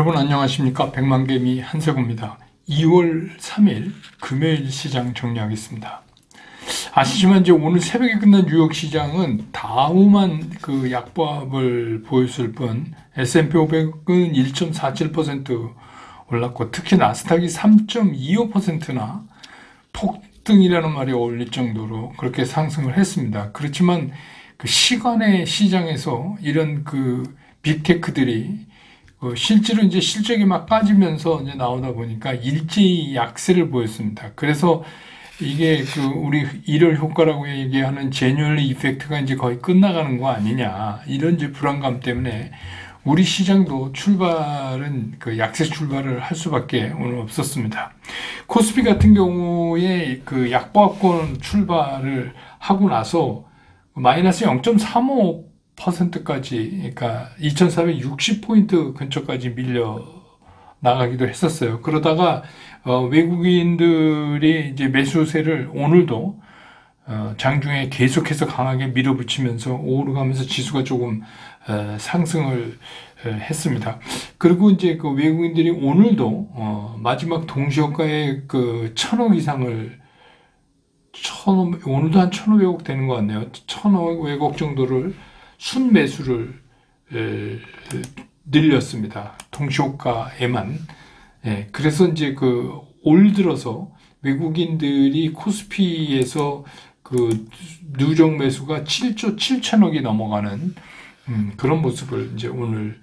여러분 안녕하십니까? 백만개미 한세구입니다. 2월 3일 금요일 시장 정리하겠습니다. 아시지만 이제 오늘 새벽에 끝난 뉴욕 시장은 다우만 그 약보합을 보였을 뿐 S&P 500은 1.47% 올랐고 특히 나스닥이 3.25%나 폭등이라는 말이 어울릴 정도로 그렇게 상승을 했습니다. 그렇지만 그 시간의 시장에서 이런 그 빅테크들이 실제로 이제 실적이 막 빠지면서 이제 나오다 보니까 일제히 약세를 보였습니다. 그래서 이게 그 우리 일월 효과라고 얘기하는 제뉴얼리 이펙트가 이제 거의 끝나가는 거 아니냐 이런 이제 불안감 때문에 우리 시장도 출발은 그 약세 출발을 할 수밖에 오늘 없었습니다. 코스피 같은 경우에 그 약보합권 출발을 하고 나서 마이너스 0.35%까지, 그러니까 2460포인트 근처까지 밀려 나가기도 했었어요. 그러다가 외국인들이 이제 매수세를 오늘도 장중에 계속해서 강하게 밀어붙이면서 오르가면서 지수가 조금 상승을 했습니다. 그리고 이제 그 외국인들이 오늘도 마지막 동시효과의 그 1000억 이상을 오늘도 한 1,500억 되는 것 같네요. 1,500억 정도를 순매수를 늘렸습니다. 동시효과에만. 그래서 이제 그 올 들어서 외국인들이 코스피에서 그 누적 매수가 7조 7천억이 넘어가는 그런 모습을 이제 오늘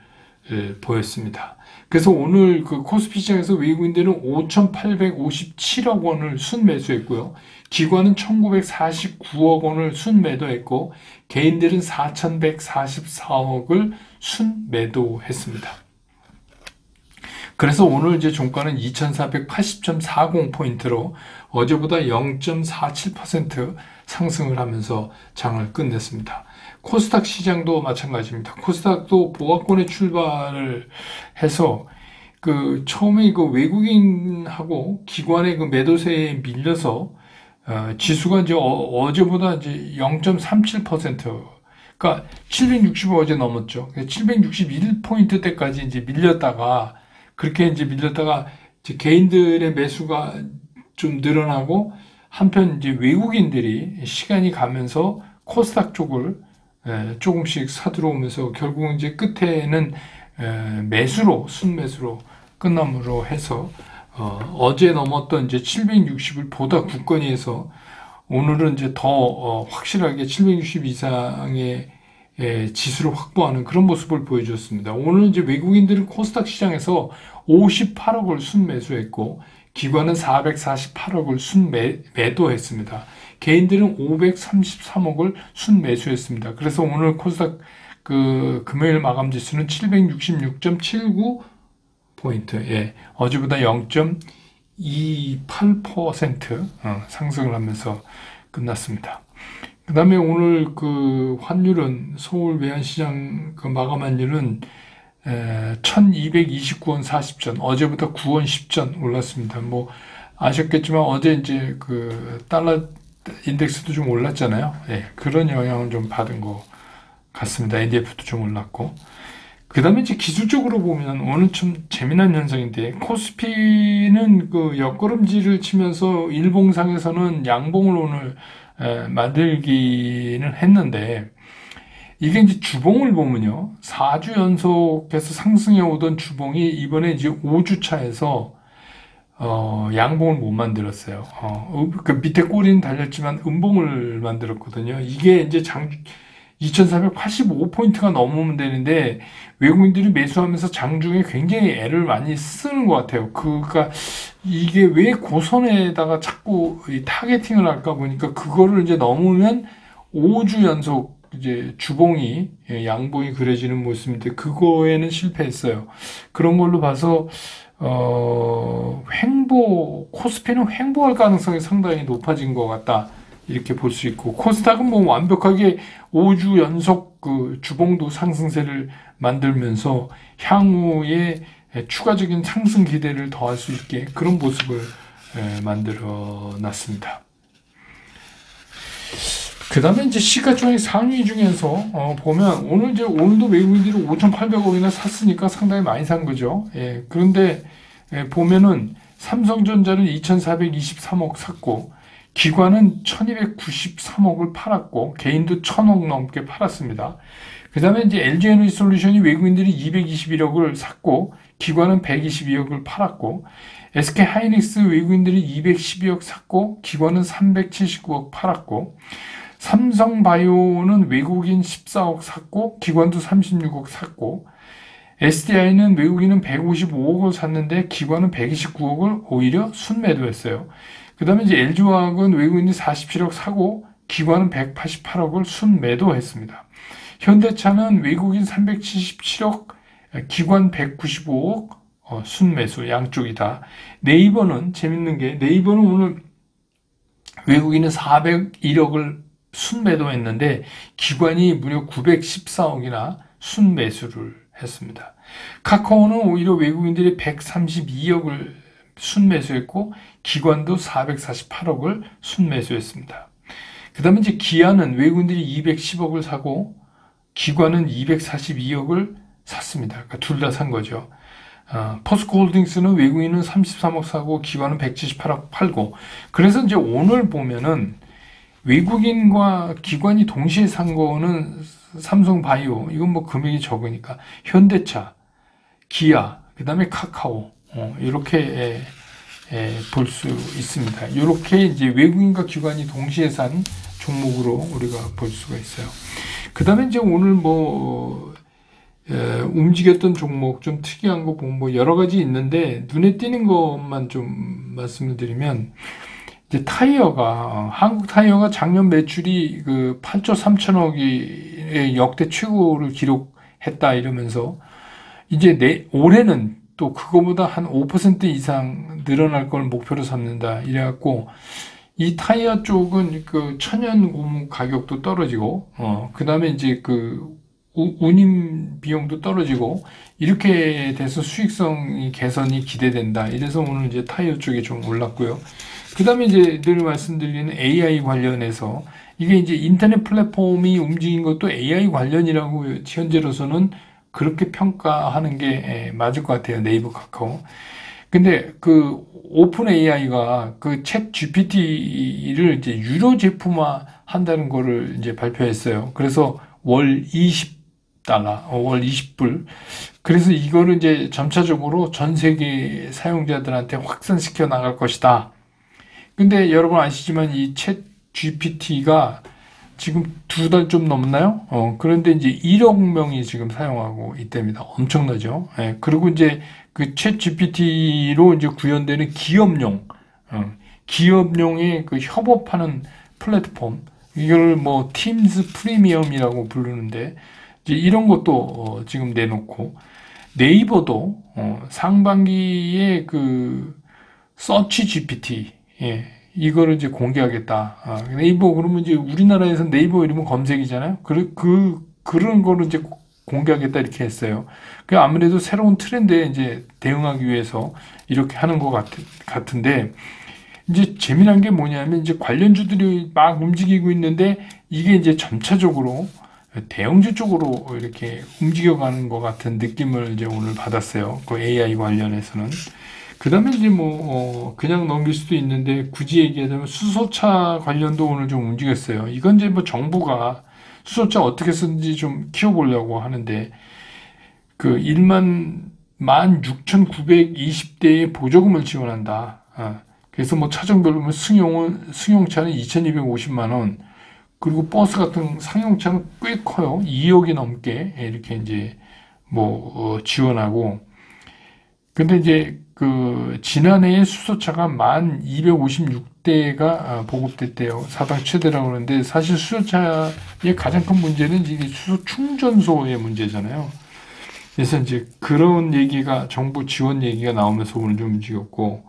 보였습니다. 그래서 오늘 그 코스피 시장에서 외국인들은 5,857억 원을 순매수했고요. 기관은 1,949억 원을 순매도했고 개인들은 4,144억을 순매도했습니다. 그래서 오늘 이제 종가는 2,480.40포인트로 어제보다 0.47% 상승을 하면서 장을 끝냈습니다. 코스닥 시장도 마찬가지입니다. 코스닥도 보합권에 출발을 해서 그 처음에 그 외국인하고 기관의 그 매도세에 밀려서 지수가 이제 어제보다 이제 0.37%, 그러니까 760 어제 넘었죠. 761포인트대까지 이제 밀렸다가 그렇게 이제 이제 개인들의 매수가 좀 늘어나고 한편 이제 외국인들이 시간이 가면서 코스닥 쪽을 조금씩 사들어오면서 결국 이제 끝에는 순매수로 끝남으로 해서 어제 넘었던 이제 760을 보다 굳건히 해서 오늘은 이제 더 확실하게 760 이상의 지수를 확보하는 그런 모습을 보여줬습니다. 오늘 이제 외국인들은 코스닥 시장에서 58억을 순매수했고 기관은 448억을 순매도했습니다. 개인들은 533억을 순매수했습니다. 그래서 오늘 코스닥 그 금요일 마감 지수는 766.79포인트, 어제보다 0.28% 상승을 하면서 끝났습니다. 그 다음에 오늘 그 환율은 서울 외환시장 그 마감 환율은 1229원 40전, 어제보다 9원 10전 올랐습니다. 뭐 아셨겠지만 어제 이제 그 달러 인덱스도 좀 올랐잖아요. 그런 영향을 좀 받은 것 같습니다. NDF도 좀 올랐고. 그 다음에 이제 기술적으로 보면 오늘 좀 재미난 현상인데 코스피는 그 옆걸음질을 치면서 일봉상에서는 양봉을 오늘 만들기는 했는데 이게 이제 주봉을 보면요. 4주 연속해서 상승해 오던 주봉이 이번에 이제 5주 차에서 양봉을 못 만들었어요. 그 밑에 꼬리는 달렸지만 음봉을 만들었거든요. 이게 이제 2,485포인트가 넘으면 되는데 외국인들이 매수하면서 장중에 굉장히 애를 많이 쓰는 것 같아요. 그러니까 이게 왜 고선에다가 자꾸 타겟팅을 할까 보니까 그거를 이제 넘으면 5주 연속 이제 주봉이 양봉이 그려지는 모습인데 그거에는 실패했어요. 그런 걸로 봐서 코스피는 횡보할 가능성이 상당히 높아진 것 같다. 이렇게 볼 수 있고, 코스닥은 뭐 완벽하게 5주 연속 그 주봉도 상승세를 만들면서 향후에 추가적인 상승 기대를 더할 수 있게 그런 모습을 만들어 놨습니다. 그 다음에 이제 시가총액 상위 중에서 보면 오늘도 외국인들이 5,800억이나 샀으니까 상당히 많이 산 거죠. 예, 그런데 보면은 삼성전자는 2,423억 샀고 기관은 1,293억을 팔았고 개인도 1,000억 넘게 팔았습니다. 그 다음에 이제 LG에너지솔루션이 외국인들이 221억을 샀고 기관은 122억을 팔았고 SK하이닉스 외국인들이 212억 샀고 기관은 379억 팔았고 삼성바이오는 외국인 14억 샀고 기관도 36억 샀고 SDI는 외국인은 155억을 샀는데 기관은 129억을 오히려 순매도했어요. 그 다음에 이제 LG화학은 외국인이 47억 사고 기관은 188억을 순매도했습니다. 현대차는 외국인 377억, 기관 195억 순매수 양쪽이다. 네이버는 재밌는 게 네이버는 오늘 외국인은 401억을 순매도했는데 기관이 무려 914억이나 순매수를 했습니다. 카카오는 오히려 외국인들이 132억을 순매수했고 기관도 448억을 순매수했습니다. 그 다음에 이제 기아는 외국인들이 210억을 사고 기관은 242억을 샀습니다. 그러니까 둘 다 산 거죠. 포스코홀딩스는 외국인은 33억 사고 기관은 178억 팔고 그래서 이제 오늘 보면은 외국인과 기관이 동시에 산 거는 삼성바이오 이건 뭐 금액이 적으니까 현대차, 기아, 그 다음에 카카오 이렇게 볼 수 있습니다. 이렇게 이제 외국인과 기관이 동시에 산 종목으로 우리가 볼 수가 있어요. 그 다음에 이제 오늘 움직였던 종목 좀 특이한 거 보면 뭐 여러 가지 있는데 눈에 띄는 것만 좀 말씀을 드리면 이제 타이어가 한국 타이어가 작년 매출이 그 8조 3천억이 역대 최고를 기록했다 이러면서 이제 올해는 또 그거보다 한 5% 이상 늘어날 걸 목표로 삼는다 이래갖고 이 타이어 쪽은 그 천연 고무 가격도 떨어지고 그 다음에 이제 그 운임 비용도 떨어지고 이렇게 돼서 수익성이 개선이 기대된다. 이래서 오늘 이제 타이어 쪽이 좀 올랐고요. 그 다음에 이제 늘 말씀드리는 AI 관련해서 이게 이제 인터넷 플랫폼이 움직인 것도 AI 관련이라고 현재로서는 그렇게 평가하는 게 맞을 것 같아요. 네이버, 카카오. 근데 그 오픈 AI가 그 챗 GPT를 이제 유료 제품화 한다는 거를 이제 발표했어요. 그래서 월 20달러, 월 20불. 그래서 이거를 이제 점차적으로 전 세계 사용자들한테 확산시켜 나갈 것이다. 근데 여러분 아시지만 이 챗 GPT가 지금 2달 좀 넘나요? 그런데 이제 1억 명이 지금 사용하고 있답니다. 엄청나죠? 예, 그리고 이제 그 챗 GPT로 이제 구현되는 기업용의 그 협업하는 플랫폼, 이걸 뭐 팀즈 프리미엄이라고 부르는데, 이제 이런 것도 지금 내놓고, 네이버도 상반기에 그 서치 GPT, 예, 이거를 이제 공개하겠다. 네이버 그러면 이제 우리나라에서 네이버 이러면 검색이잖아요. 그런 거를 이제 공개하겠다 이렇게 했어요. 그 아무래도 새로운 트렌드에 이제 대응하기 위해서 이렇게 하는 것 같은데 이제 재미난 게 뭐냐면 이제 관련주들이 막 움직이고 있는데 이게 이제 점차적으로 대형주 쪽으로 이렇게 움직여가는 것 같은 느낌을 이제 오늘 받았어요. 그 AI 관련해서는. 그 다음에 이제 그냥 넘길 수도 있는데 굳이 얘기하자면 수소차 관련도 오늘 좀 움직였어요. 이건 이제 뭐 정부가 수소차 어떻게 쓰는지 좀 키워보려고 하는데 그 16,920대의 보조금을 지원한다. 그래서 뭐 차종별로 승용차는 2,250만원, 그리고 버스 같은 상용차는 꽤 커요. 2억이 넘게 이렇게 이제 지원하고. 근데 이제 그 지난해에 수소차가 1,256대가 보급됐대요. 사상 최대라고 그러는데 사실 수소차의 가장 큰 문제는 이게 수소 충전소의 문제잖아요. 그래서 이제 그런 얘기가 정부 지원 얘기가 나오면서 오늘 좀 움직였고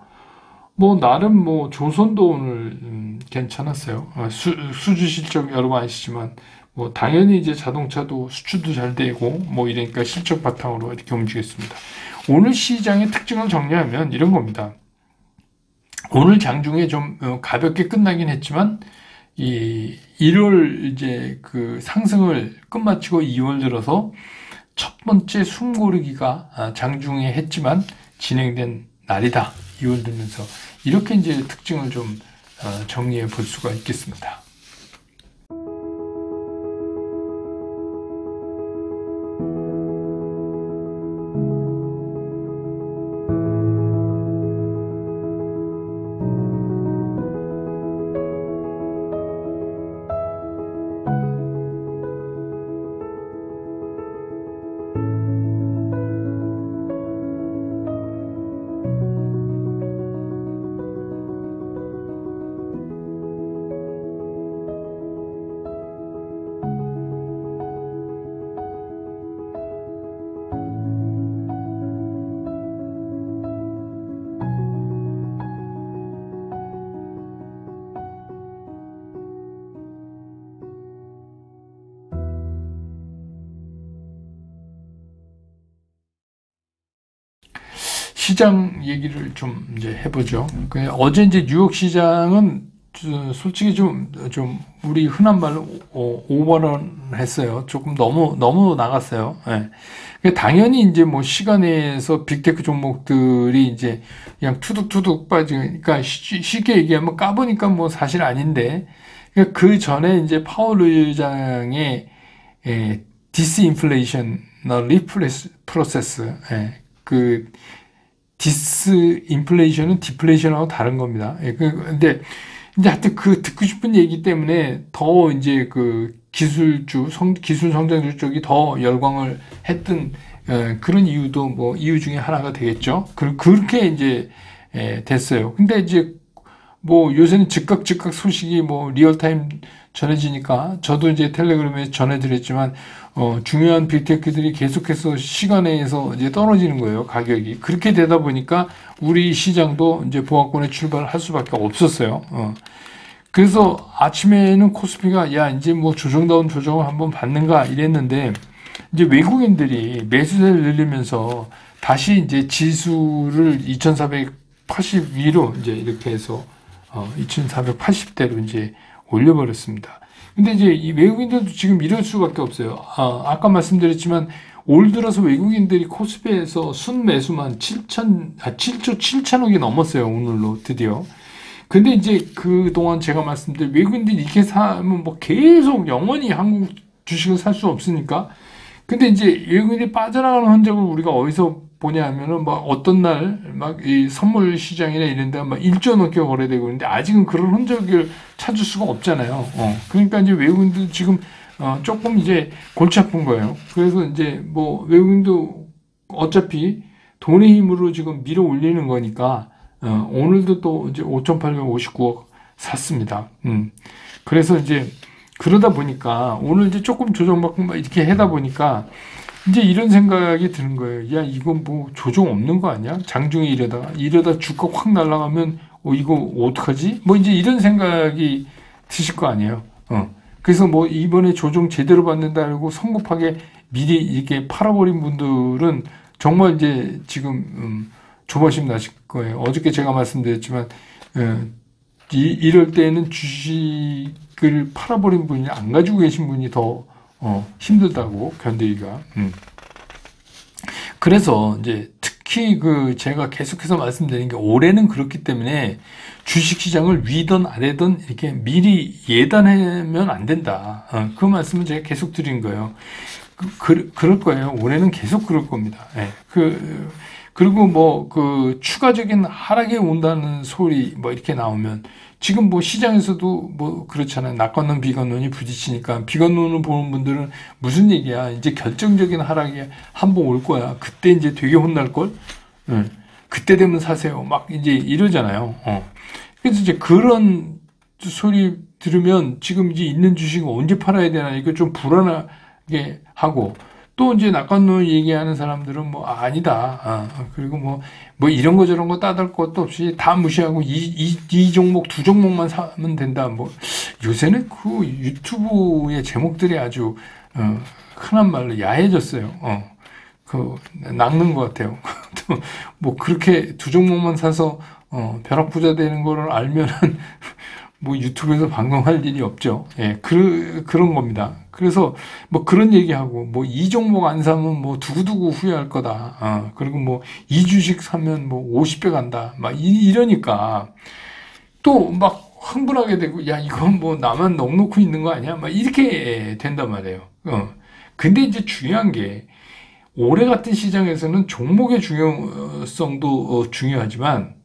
나름 조선도 오늘 괜찮았어요. 수주 실적 여러분 아시지만 당연히 이제 자동차도 수출도 잘 되고 이러니까 실적 바탕으로 이렇게 움직였습니다. 오늘 시장의 특징을 정리하면 이런 겁니다. 오늘 장중에 좀 가볍게 끝나긴 했지만 이 1월 이제 그 상승을 끝마치고 2월 들어서 첫 번째 숨고르기가 장중에 했지만 진행된 날이다. 2월 들면서 이렇게 이제 특징을 좀 정리해 볼 수가 있겠습니다. 시장 얘기를 좀 이제 해보죠. 어제 이제 뉴욕 시장은 솔직히 좀 우리 흔한 말로 오버런 했어요. 조금 너무 나갔어요. 예. 당연히 이제 뭐 시간에서 빅테크 종목들이 이제 그냥 투둑투둑 빠지니까 쉽게 얘기하면 까보니까 뭐 사실 아닌데 그 전에 이제 파월 의장의 디스인플레이셔널 리프로세스 그 디스인플레이션은 디플레이션하고 다른 겁니다. 근데 이제 하여튼 그 듣고 싶은 얘기 때문에 더 이제 그 기술 성장주 쪽이 더 열광을 했던 그런 이유도 뭐 이유 중에 하나가 되겠죠. 그렇게 이제 됐어요. 근데 이제 뭐 요새는 즉각 소식이 뭐 리얼타임 전해지니까 저도 이제 텔레그램에 전해드렸지만 중요한 빅테크들이 계속해서 시간에서 이제 떨어지는 거예요, 가격이. 그렇게 되다 보니까 우리 시장도 이제 보합권에 출발할 수밖에 없었어요. 그래서 아침에는 코스피가 야 이제 뭐 조정다운 조정을 한번 받는가 이랬는데 이제 외국인들이 매수세를 늘리면서 다시 이제 지수를 2480위로 이제 이렇게 해서 2480대로 이제 올려버렸습니다. 근데 이제 이 외국인들도 지금 이럴 수밖에 없어요. 아까 말씀드렸지만 올 들어서 외국인들이 코스피에서 순매수만 7조 7천억이 넘었어요. 오늘로 드디어. 근데 이제 그동안 제가 말씀드린 외국인들이 이렇게 사면 뭐 계속 영원히 한국 주식을 살 수 없으니까. 근데 이제 외국인들이 빠져나가는 흔적을 우리가 어디서 보냐 하면은 막 어떤 날 막 이 선물 시장이나 이런 데가 막 1조 넘게 거래되고 있는데 아직은 그런 흔적을 찾을 수가 없잖아요. 그러니까 이제 외국인들 지금 조금 이제 골치 아픈 거예요. 그래서 이제 뭐 외국인도 어차피 돈의 힘으로 지금 밀어 올리는 거니까 오늘도 또 이제 5,859억 샀습니다. 그래서 이제 그러다 보니까 오늘 이제 조금 조정받고 막 이렇게 하다 보니까 이제 이런 생각이 드는 거예요. 야, 이건 뭐 조정 없는 거 아니야? 장중에 이러다 주가 확 날아가면 이거 어떡하지? 뭐 이제 이런 생각이 드실 거 아니에요. 그래서 뭐 이번에 조정 제대로 받는다 알고 성급하게 미리 이렇게 팔아버린 분들은 정말 이제 지금 조바심 나실 거예요. 어저께 제가 말씀드렸지만 이럴 때는 주식을 팔아버린 분이 안 가지고 계신 분이 더 힘들다고 견디기가. 그래서 이제 특히 제가 계속해서 말씀드리는 게 올해는 그렇기 때문에 주식시장을 위든 아래든 이렇게 미리 예단하면 안 된다. 그 말씀은 제가 계속 드린 거예요. 그럴 거예요. 올해는 계속 그럴 겁니다. 그리고 뭐 추가적인 하락이 온다는 소리 뭐 이렇게 나오면 지금 뭐 시장에서도 뭐 그렇잖아요. 낙관론 비관론이 부딪히니까 비관론을 보는 분들은 무슨 얘기야. 이제 결정적인 하락이 한번 올 거야. 그때 이제 되게 혼날 걸. 그때 되면 사세요. 막 이제 이러잖아요. 그래서 이제 그런 소리 들으면 지금 이제 있는 주식을 언제 팔아야 되나 이거 좀 불안하게 하고 또 이제 낙관론 얘기하는 사람들은 뭐 아니다. 그리고 뭐 이런 거 저런 거 따질 것도 없이 다 무시하고 이 종목 두 종목만 사면 된다. 뭐 요새는 그 유튜브의 제목들이 아주 흔한 말로 야해졌어요. 낚는 것 같아요. 뭐 그렇게 두 종목만 사서 벼락부자 되는 거를 알면은 뭐 유튜브에서 방송할 일이 없죠. 예, 그런 겁니다. 그래서 뭐 그런 얘기하고 뭐 이 종목 안 사면 뭐 두고두고 후회할 거다. 그리고 뭐 이 주식 사면 뭐 50배 간다. 막 이러니까 또 막 흥분하게 되고 야 이건 뭐 나만 넋놓고 있는 거 아니야? 막 이렇게 된단 말이에요. 근데 이제 중요한 게 올해 같은 시장에서는 종목의 중요성도 중요하지만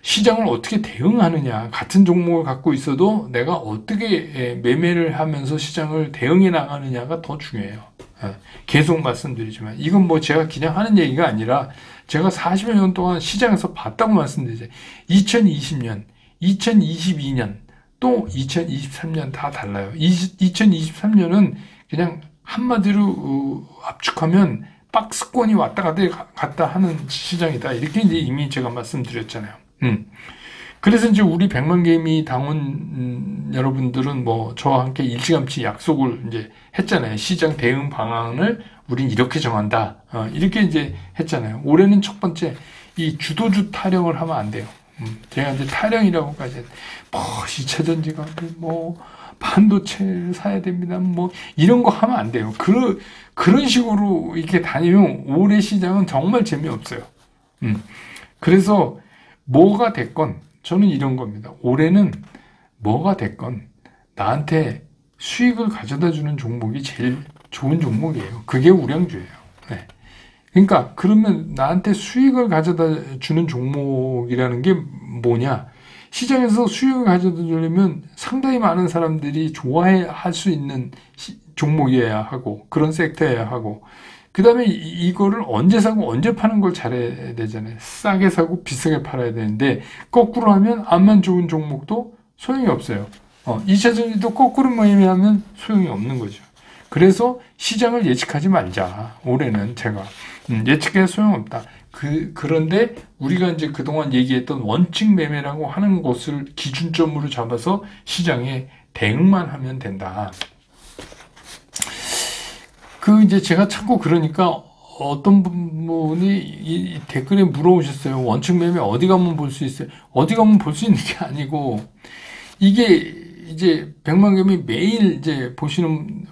시장을 어떻게 대응하느냐, 같은 종목을 갖고 있어도 내가 어떻게 매매를 하면서 시장을 대응해 나가느냐가 더 중요해요. 계속 말씀드리지만 이건 뭐 제가 그냥 하는 얘기가 아니라 제가 40여 년 동안 시장에서 봤다고 말씀드리죠. 2020년, 2022년, 또 2023년 다 달라요. 2023년은 그냥 한마디로 압축하면 박스권이 왔다 갔다 하는 시장이다. 이렇게 이제 이미 제가 말씀드렸잖아요. 그래서 이제 우리 백만개미 당원 여러분들은 뭐 저와 함께 일찌감치 약속을 이제 했잖아요. 시장 대응 방안을 우린 이렇게 정한다. 이렇게 이제 했잖아요. 올해는 첫 번째 이 주도주 타령을 하면 안 돼요. 제가 이제 타령이라고까지 뭐 2차 전지가 뭐 반도체를 사야 됩니다. 뭐 이런 거 하면 안 돼요. 그런 식으로 이렇게 다니면 올해 시장은 정말 재미없어요. 그래서 뭐가 됐건 저는 이런 겁니다. 올해는 뭐가 됐건 나한테 수익을 가져다 주는 종목이 제일 좋은 종목이에요. 그게 우량주예요. 네. 그러니까 그러면 나한테 수익을 가져다 주는 종목이라는 게 뭐냐? 시장에서 수익을 가져다 주려면 상당히 많은 사람들이 좋아해 할 수 있는 종목이어야 하고 그런 섹터여야 하고 그 다음에 이거를 언제 사고 언제 파는 걸 잘해야 되잖아요. 싸게 사고 비싸게 팔아야 되는데 거꾸로 하면 암만 좋은 종목도 소용이 없어요. 2차 전지도 거꾸로 매매하면 소용이 없는 거죠. 그래서 시장을 예측하지 말자. 올해는 제가 예측해서 소용없다. 그런데 우리가 이제 그동안 얘기했던 원칙 매매라고 하는 것을 기준점으로 잡아서 시장에 대응만 하면 된다. 이제 제가 참고 그러니까 어떤 분이 이 댓글에 물어보셨어요. 원칙 매매 어디 가면 볼 수 있어요? 어디 가면 볼 수 있는 게 아니고 이게 이제 백만개미 매일 이제 보시는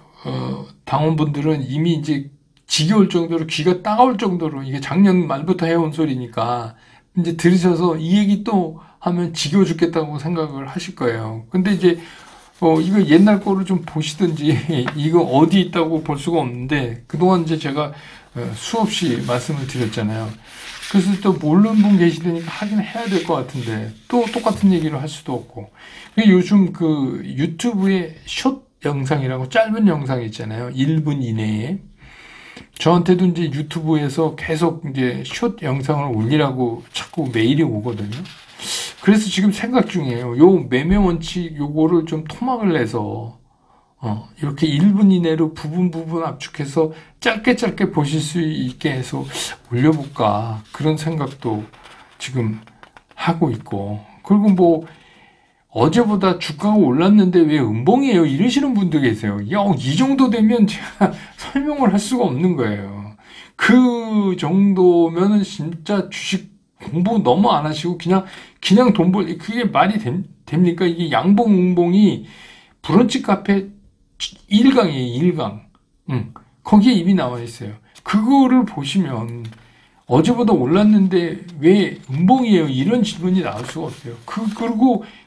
당원분들은 이미 이제 지겨울 정도로 귀가 따가울 정도로 이게 작년 말부터 해온 소리니까 이제 들으셔서 이 얘기 또 하면 지겨워 죽겠다고 생각을 하실 거예요. 근데 이제 이거 옛날 거를 좀 보시든지 이거 어디 있다고 볼 수가 없는데 그동안 이제 제가 수없이 말씀을 드렸잖아요. 그래서 또 모르는 분 계시다니까 하긴 해야 될 것 같은데 또 똑같은 얘기를 할 수도 없고 요즘 그 유튜브에 숏 영상이라고 짧은 영상 있잖아요. 1분 이내에 저한테도 이제 유튜브에서 계속 이제 숏 영상을 올리라고 자꾸 메일이 오거든요. 그래서 지금 생각 중이에요. 요 매매 원칙 요거를 좀 토막을 내서 이렇게 1분 이내로 부분 압축해서 짧게 보실 수 있게 해서 올려볼까 그런 생각도 지금 하고 있고 그리고 뭐 어제보다 주가가 올랐는데 왜 음봉이에요? 이러시는 분도 계세요. 야, 이 정도 되면 제가 설명을 할 수가 없는 거예요. 그 정도면은 진짜 주식 공부 너무 안 하시고 그냥 돈 그게 말이 됩니까? 이게 양봉 음봉이 브런치 카페 1강이에요. 1강. 거기에 이미 나와 있어요. 그거를 보시면 어제보다 올랐는데 왜 음봉이에요? 이런 질문이 나올 수가 없어요.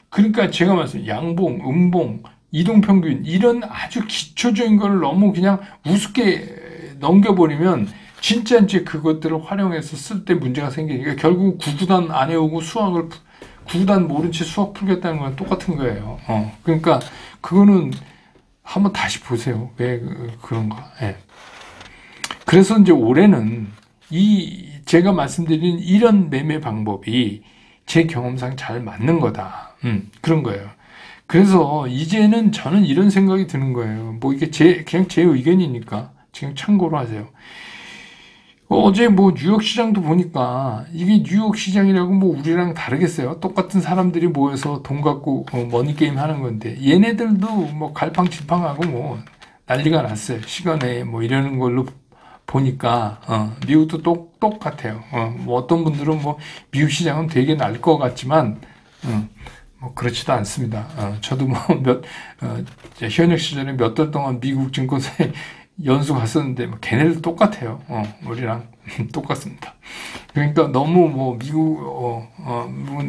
그러니까 제가 말씀 양봉, 음봉, 이동평균 이런 아주 기초적인 걸 너무 그냥 우습게 넘겨버리면 진짜 이제 그것들을 활용해서 쓸 때 문제가 생기니까 결국 9구단 안 해오고 9구단 모른 채 수학 풀겠다는 건 똑같은 거예요. 그러니까 그거는 한번 다시 보세요. 왜 그런가. 예. 그래서 이제 올해는 제가 말씀드린 이런 매매 방법이 제 경험상 잘 맞는 거다. 그런 거예요. 그래서 이제는 저는 이런 생각이 드는 거예요. 뭐 이게 그냥 제 의견이니까 지금 참고로 하세요. 어제 뭐 뉴욕 시장도 보니까 이게 뉴욕 시장이라고 뭐 우리랑 다르겠어요? 똑같은 사람들이 모여서 돈 갖고 머니게임 하는 건데 얘네들도 뭐 갈팡질팡하고 뭐 난리가 났어요. 시간에 뭐 이러는 걸로 보니까 미국도 똑같아요. 뭐 어떤 분들은 뭐 미국 시장은 되게 날 것 같지만 뭐 그렇지도 않습니다. 저도 뭐 현역 시절에 몇 달 동안 미국 증권사에 연수 갔었는데 뭐 걔네들 똑같아요. 우리랑 똑같습니다. 그러니까 너무 뭐 미국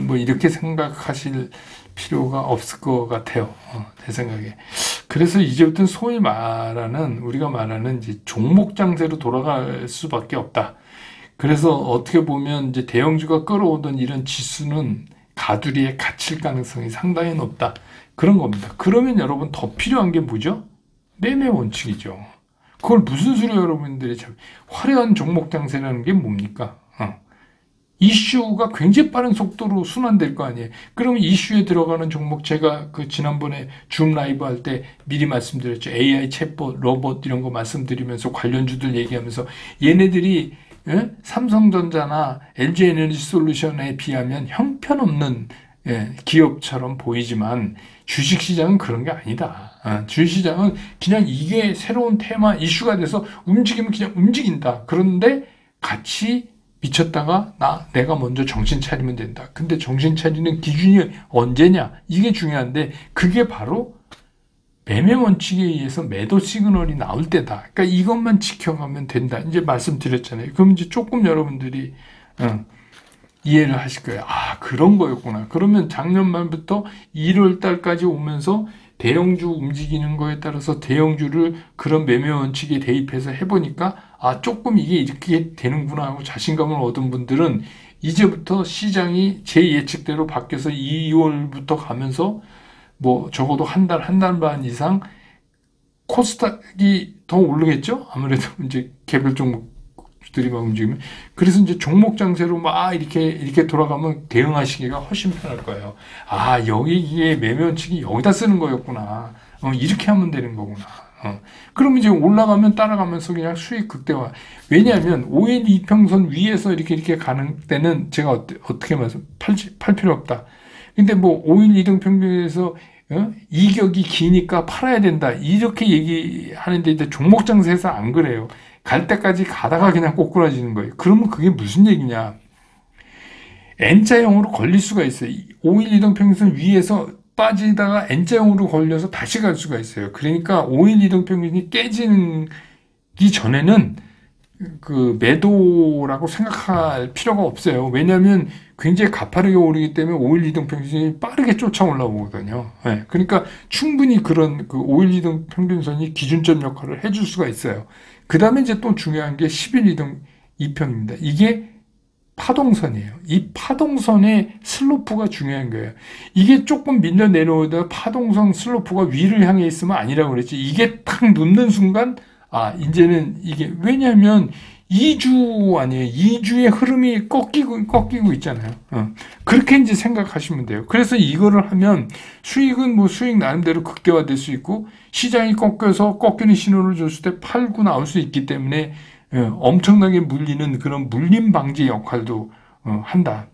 뭐 이렇게 생각하실 필요가 없을 것 같아요. 제 생각에. 그래서 이제부터는 소위 말하는 우리가 말하는 이제 종목 장세로 돌아갈 수밖에 없다. 그래서 어떻게 보면 이제 대형주가 끌어오던 이런 지수는 가두리에 갇힐 가능성이 상당히 높다. 그런 겁니다. 그러면 여러분 더 필요한 게 뭐죠? 매매 원칙이죠. 그걸 무슨 수로 여러분들이 화려한 종목 장세라는 게 뭡니까? 이슈가 굉장히 빠른 속도로 순환될 거 아니에요. 그러면 이슈에 들어가는 종목 제가 그 지난번에 줌 라이브 할 때 미리 말씀드렸죠. AI 챗봇, 로봇 이런 거 말씀드리면서 관련주들 얘기하면서 얘네들이 삼성전자나 LG에너지솔루션에 비하면 형편없는 기업처럼 보이지만 주식시장은 그런 게 아니다. 주식시장은 그냥 이게 새로운 테마, 이슈가 돼서 움직이면 그냥 움직인다. 그런데 같이 미쳤다가 내가 먼저 정신 차리면 된다. 근데 정신 차리는 기준이 언제냐? 이게 중요한데 그게 바로 매매 원칙에 의해서 매도 시그널이 나올 때다. 그러니까 이것만 지켜가면 된다. 이제 말씀드렸잖아요. 그럼 이제 조금 여러분들이 이해를 하실 거예요. 아, 그런 거였구나. 그러면 작년 말부터 1월 달까지 오면서 대형주 움직이는 거에 따라서 대형주를 그런 매매 원칙에 대입해서 해보니까 아, 조금 이게 이렇게 되는구나 하고 자신감을 얻은 분들은 이제부터 시장이 제 예측대로 바뀌어서 2월부터 가면서 뭐 적어도 한 달 반 이상 코스닥이 더 오르겠죠? 아무래도 이제 개별 종목들이 막 움직이면. 그래서 이제 종목 장세로 막 이렇게 돌아가면 대응하시기가 훨씬 편할 거예요. 아, 여기에 매매 원칙이 여기다 쓰는 거였구나. 이렇게 하면 되는 거구나. 그러면 이제 올라가면 따라가면서 그냥 수익 극대화. 왜냐하면 5일 이평선 위에서 이렇게 가는 때는 제가 어떻게 말씀, 팔 필요 없다. 근데 뭐 5일 이동 평균에서 이격이 기니까 팔아야 된다. 이렇게 얘기하는데 이제 종목 장세에서 안 그래요. 갈 때까지 가다가 그냥 꼬꾸라지는 거예요. 그러면 그게 무슨 얘기냐? N자형으로 걸릴 수가 있어요. 5일 이동 평균선 위에서 빠지다가 N자형으로 걸려서 다시 갈 수가 있어요. 그러니까 5일 이동 평균이 깨지기 전에는 그 매도라고 생각할 필요가 없어요. 왜냐하면 굉장히 가파르게 오르기 때문에 5일 이동 평균선이 빠르게 쫓아 올라오거든요. 네, 그러니까 충분히 그런 그 5일 이동 평균선이 기준점 역할을 해줄 수가 있어요. 그 다음에 이제 또 중요한 게 10일 이동 2평입니다. 이게 파동선이에요. 이 파동선의 슬로프가 중요한 거예요. 이게 조금 밀려 내려오다가 파동선 슬로프가 위를 향해 있으면 아니라고 그랬지. 이게 탁 눕는 순간 아, 이제는 이게, 왜냐면 2주 아니에요. 2주의 흐름이 꺾이고 있잖아요. 그렇게 이제 생각하시면 돼요. 그래서 이거를 하면 수익은 뭐 수익 나름대로 극대화될 수 있고, 시장이 꺾여서 꺾이는 신호를 줬을 때 팔고 나올 수 있기 때문에, 엄청나게 물리는 그런 물림 방지 역할도, 한다.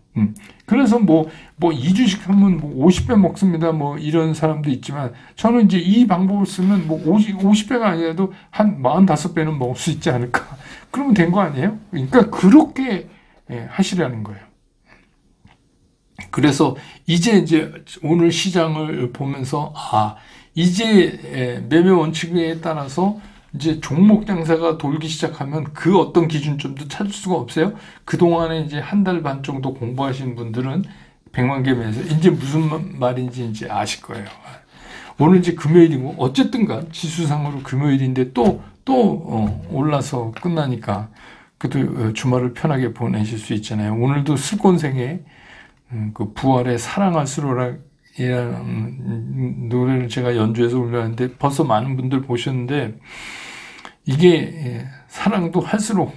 그래서 뭐 2주씩 하면 뭐 50배 먹습니다. 뭐 이런 사람도 있지만 저는 이제 이 방법을 쓰면 뭐 50배가 아니라도 한 45배는 먹을 수 있지 않을까. 그러면 된 거 아니에요? 그러니까 그렇게 하시라는 거예요. 그래서 이제 오늘 시장을 보면서 이제 매매 원칙에 따라서 이제 종목 장세가 돌기 시작하면 그 어떤 기준점도 찾을 수가 없어요. 그동안에 이제 한 달 반 정도 공부하신 분들은 100만 개면서 이제 무슨 말인지 이제 아실 거예요. 오늘 이제 금요일이고 어쨌든 간 지수상으로 금요일인데 또 올라서 끝나니까 그래도 주말을 편하게 보내실 수 있잖아요. 오늘도 슬곤생의 그 부활의 사랑할수록 이라는 노래를 제가 연주해서 올렸는데 벌써 많은 분들 보셨는데 이게 사랑도 할수록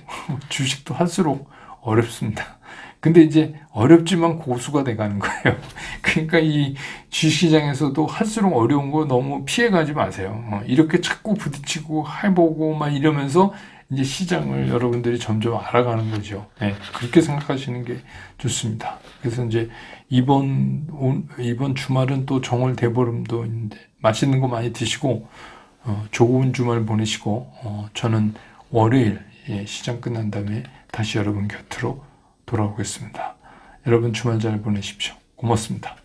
주식도 할수록 어렵습니다. 근데 이제 어렵지만 고수가 돼가는 거예요. 그러니까 이 주식시장에서도 할수록 어려운 거 너무 피해가지 마세요. 이렇게 자꾸 부딪히고 해보고 막 이러면서 이제 시장을 여러분들이 점점 알아가는 거죠. 네, 그렇게 생각하시는 게 좋습니다. 그래서 이제 이번 주말은 또 정월 대보름도 있는데 맛있는 거 많이 드시고 좋은 주말 보내시고 저는 월요일 시장 끝난 다음에 다시 여러분 곁으로 돌아오겠습니다. 여러분 주말 잘 보내십시오. 고맙습니다.